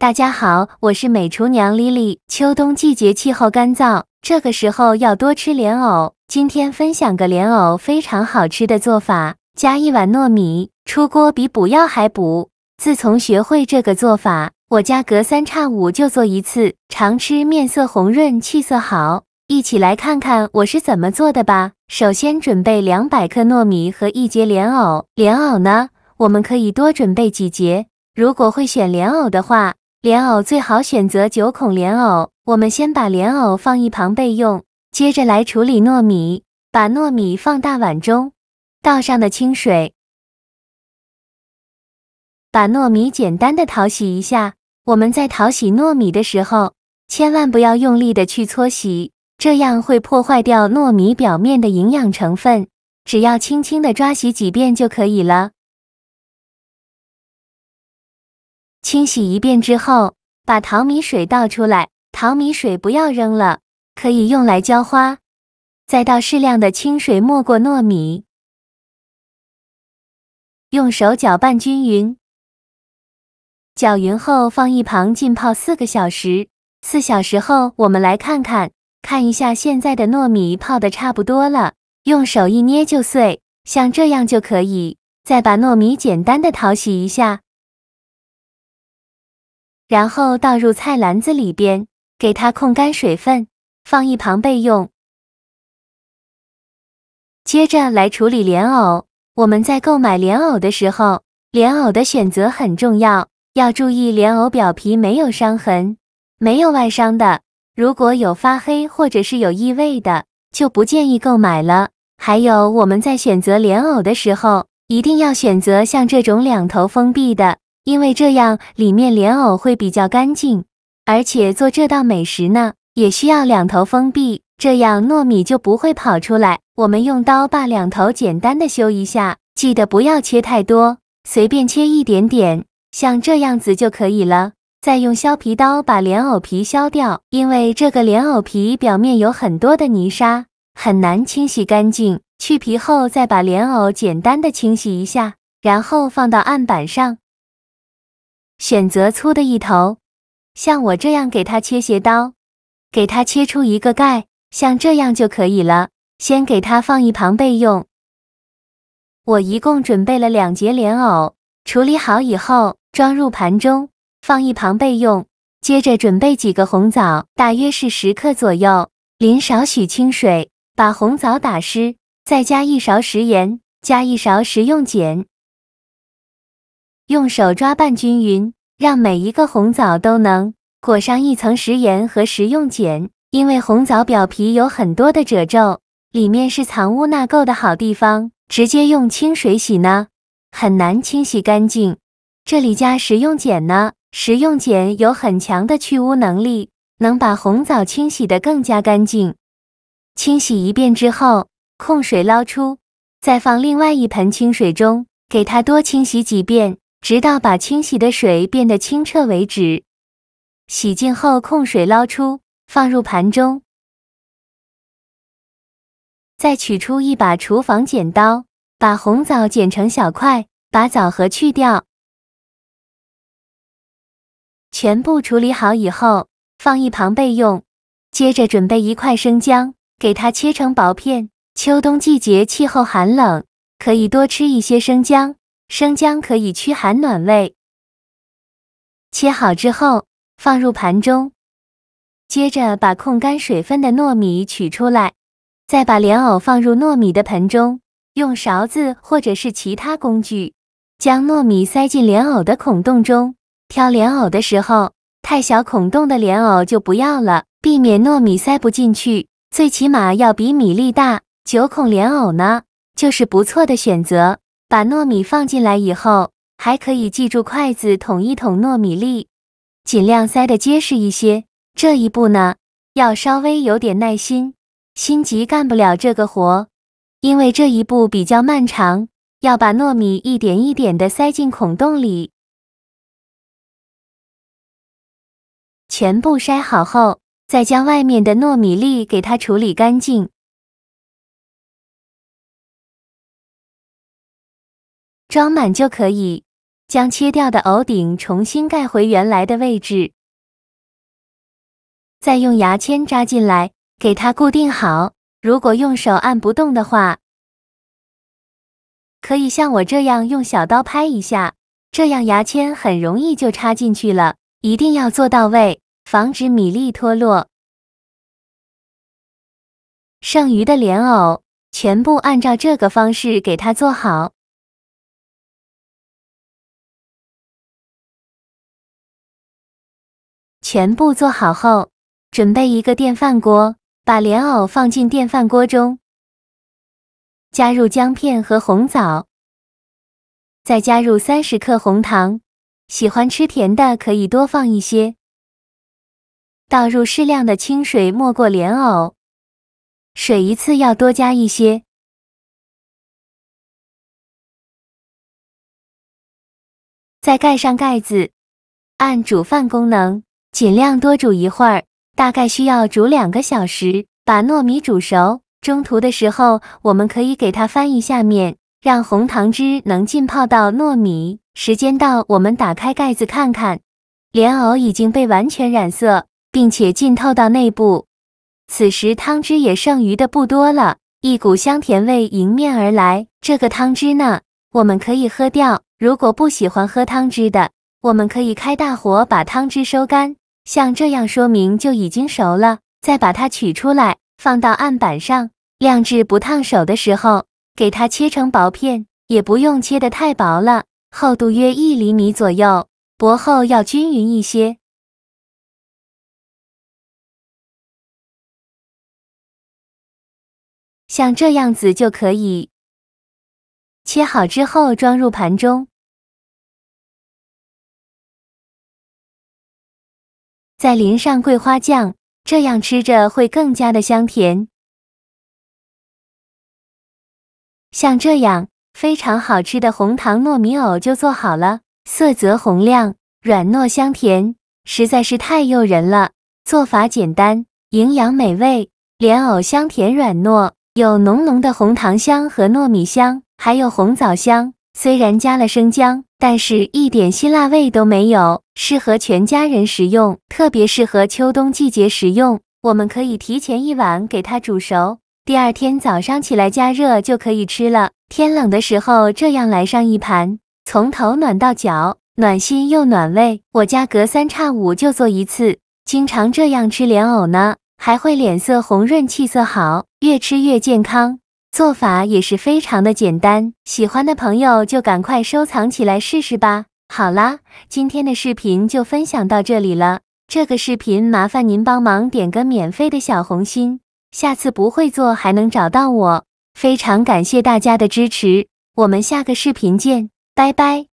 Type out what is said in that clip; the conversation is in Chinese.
大家好，我是美厨娘丽丽。秋冬季节气候干燥，这个时候要多吃莲藕。今天分享个莲藕非常好吃的做法，加1碗糯米，出锅比补药还补。自从学会这个做法，我家隔3差5就做一次，常吃面色红润，气色好。一起来看看我是怎么做的吧。首先准备200克糯米和1节莲藕。莲藕呢，我们可以多准备几节。如果会选莲藕的话，莲藕最好选择9孔莲藕。我们先把莲藕放一旁备用，接着来处理糯米。把糯米放大碗中，倒上的清水，把糯米简单的淘洗一下。我们在淘洗糯米的时候，千万不要用力的去搓洗，这样会破坏掉糯米表面的营养成分。只要轻轻的抓洗几遍就可以了。清洗一遍之后，把淘米水倒出来，淘米水不要扔了，可以用来浇花。再倒适量的清水没过糯米，用手搅拌均匀。搅匀后放一旁浸泡4个小时。4小时后，我们来看一下现在的糯米泡得差不多了，用手一捏就碎，像这样就可以。再把糯米简单的淘洗一下，然后倒入菜篮子里边，给它控干水分，放一旁备用。接着来处理莲藕。我们在购买莲藕的时候，莲藕的选择很重要，要注意莲藕表皮没有伤痕，没有外伤的。如果有发黑或者是有异味的，就不建议购买了。还有，我们在选择莲藕的时候，一定要选择像这种2头封闭的，因为这样里面莲藕会比较干净。而且做这道美食呢，也需要2头封闭，这样糯米就不会跑出来。我们用刀把2头简单的修一下，记得不要切太多，随便切一点点，像这样子就可以了。再用削皮刀把莲藕皮削掉，因为这个莲藕皮表面有很多的泥沙，很难清洗干净。去皮后再把莲藕简单的清洗一下，然后放到案板上，选择粗的一头，像我这样给它切斜刀，给它切出一个盖，像这样就可以了。先给它放一旁备用。我一共准备了2节莲藕，处理好以后装入盘中，放一旁备用。接着准备几个红枣，大约是10克左右，淋少许清水，把红枣打湿，再加1勺食盐，加1勺食用碱，用手抓拌均匀，让每一个红枣都能裹上一层食盐和食用碱。因为红枣表皮有很多的褶皱，里面是藏污纳垢的好地方，直接用清水洗呢，很难清洗干净。这里加食用碱呢，食用碱有很强的去污能力，能把红枣清洗得更加干净。清洗一遍之后，控水捞出，再放另外一盆清水中，给它多清洗几遍，直到把清洗的水变得清澈为止。洗净后控水捞出，放入盘中。再取出一把厨房剪刀，把红枣剪成小块，把枣核去掉。全部处理好以后，放一旁备用。接着准备1块生姜，给它切成薄片。秋冬季节气候寒冷，可以多吃一些生姜，生姜可以驱寒暖胃。切好之后，放入盘中。接着把控干水分的糯米取出来，再把莲藕放入糯米的盆中，用勺子或者是其他工具，将糯米塞进莲藕的孔洞中。挑莲藕的时候，太小孔洞的莲藕就不要了，避免糯米塞不进去，最起码要比米粒大。9孔莲藕呢，就是不错的选择。把糯米放进来以后，还可以记住筷子捅一捅糯米粒，尽量塞得结实一些。这一步呢，要稍微有点耐心，心急干不了这个活，因为这一步比较漫长，要把糯米一点一点的塞进孔洞里。全部筛好后，再将外面的糯米粒给它处理干净。装满就可以。将切掉的藕顶重新盖回原来的位置，再用牙签扎进来，给它固定好。如果用手按不动的话，可以像我这样用小刀拍一下，这样牙签很容易就插进去了。一定要做到位，防止米粒脱落。剩余的莲藕全部按照这个方式给它做好。全部做好后，准备一个电饭锅，把莲藕放进电饭锅中，加入姜片和红枣，再加入30克红糖，喜欢吃甜的可以多放一些。倒入适量的清水没过莲藕，水一次要多加一些。再盖上盖子，按煮饭功能，尽量多煮一会儿，大概需要煮2个小时，把糯米煮熟。中途的时候，我们可以给它翻一下面，让红糖汁能浸泡到糯米。时间到，我们打开盖子看看，莲藕已经被完全染色，并且浸透到内部。此时汤汁也剩余的不多了，一股香甜味迎面而来。这个汤汁呢，我们可以喝掉。如果不喜欢喝汤汁的，我们可以开大火把汤汁收干。像这样说明就已经熟了。再把它取出来，放到案板上，晾至不烫手的时候，给它切成薄片，也不用切得太薄了，厚度约1厘米左右，薄厚要均匀一些。像这样子就可以。切好之后装入盘中，再淋上桂花酱，这样吃着会更加的香甜。像这样非常好吃的红糖糯米藕就做好了，色泽红亮，软糯香甜，实在是太诱人了。做法简单，营养美味，莲藕香甜软糯，有浓浓的红糖香和糯米香，还有红枣香。虽然加了生姜，但是一点辛辣味都没有，适合全家人食用，特别适合秋冬季节食用。我们可以提前1晚给它煮熟，第2天早上起来加热就可以吃了。天冷的时候这样来上一盘，从头暖到脚，暖心又暖胃。我家隔3差5就做一次，经常这样吃莲藕呢，还会脸色红润，气色好，越吃越健康。做法也是非常的简单，喜欢的朋友就赶快收藏起来试试吧。好啦，今天的视频就分享到这里了。这个视频麻烦您帮忙点个免费的小红心，下次不会做还能找到我。非常感谢大家的支持，我们下个视频见，拜拜。